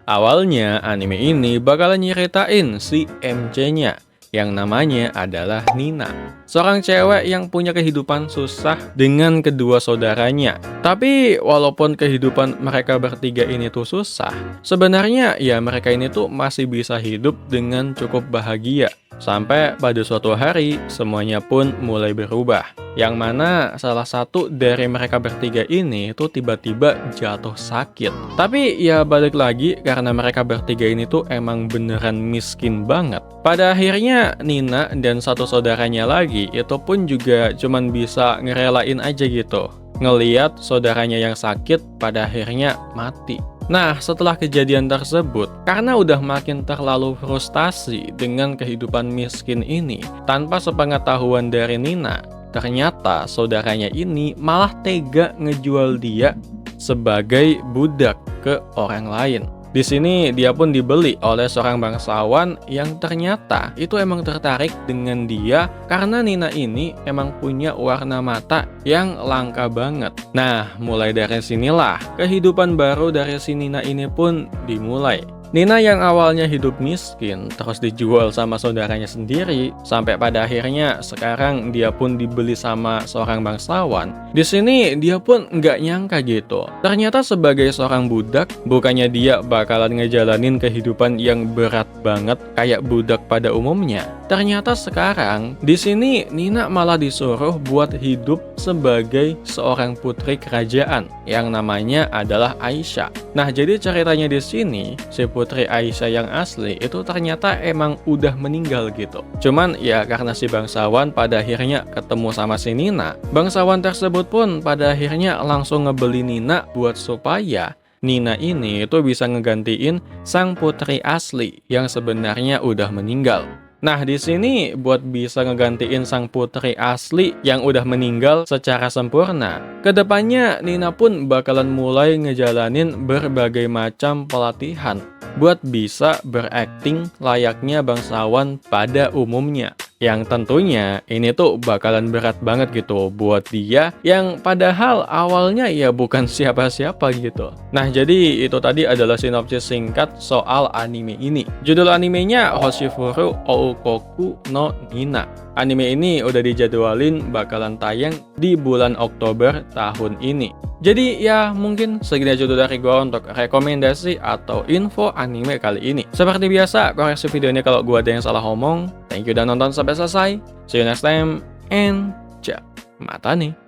Awalnya anime ini bakalan nyeritain si MC-nya yang namanya adalah Nina. Seorang cewek yang punya kehidupan susah dengan kedua saudaranya. Tapi walaupun kehidupan mereka bertiga ini tuh susah, sebenarnya ya mereka ini tuh masih bisa hidup dengan cukup bahagia. Sampai pada suatu hari semuanya pun mulai berubah. Yang mana salah satu dari mereka bertiga ini tuh tiba-tiba jatuh sakit. Tapi ya balik lagi karena mereka bertiga ini tuh emang beneran miskin banget. Pada akhirnya Nina dan satu saudaranya lagi itu pun juga cuman bisa ngerelain aja gitu. Ngeliat saudaranya yang sakit pada akhirnya mati. Nah, setelah kejadian tersebut, karena udah makin terlalu frustasi dengan kehidupan miskin ini, tanpa sepengetahuan dari Nina, ternyata saudaranya ini malah tega ngejual dia sebagai budak ke orang lain. Di sini dia pun dibeli oleh seorang bangsawan yang ternyata itu emang tertarik dengan dia karena Nina ini emang punya warna mata yang langka banget. Nah, mulai dari sinilah kehidupan baru dari si Nina ini pun dimulai. Nina yang awalnya hidup miskin terus dijual sama saudaranya sendiri sampai pada akhirnya sekarang dia pun dibeli sama seorang bangsawan. Di sini dia pun nggak nyangka gitu. Ternyata sebagai seorang budak bukannya dia bakalan ngejalanin kehidupan yang berat banget kayak budak pada umumnya. Ternyata sekarang di sini Nina malah disuruh buat hidup sebagai seorang putri kerajaan yang namanya adalah Aisyah. Nah, jadi ceritanya di sini si putri Aisyah yang asli itu ternyata emang udah meninggal gitu. Cuman ya karena si bangsawan pada akhirnya ketemu sama si Nina, bangsawan tersebut pun pada akhirnya langsung ngebeli Nina buat supaya Nina ini itu bisa ngegantiin sang putri asli yang sebenarnya udah meninggal. Nah, di sini buat bisa ngegantiin sang putri asli yang udah meninggal secara sempurna, kedepannya Nina pun bakalan mulai ngejalanin berbagai macam pelatihan buat bisa berakting layaknya bangsawan pada umumnya. Yang tentunya ini tuh bakalan berat banget gitu buat dia yang padahal awalnya ya bukan siapa-siapa gitu. Nah, jadi itu tadi adalah sinopsis singkat soal anime ini. Judul animenya Hoshifuru Oukoku no Nina. Anime ini udah dijadwalin bakalan tayang di bulan Oktober tahun ini. Jadi ya mungkin segini aja dulu dari gua untuk rekomendasi atau info anime kali ini. Seperti biasa, koreksi videonya kalau gua ada yang salah ngomong. Thank you udah nonton sampai selesai. See you next time and ciao. Mata nih.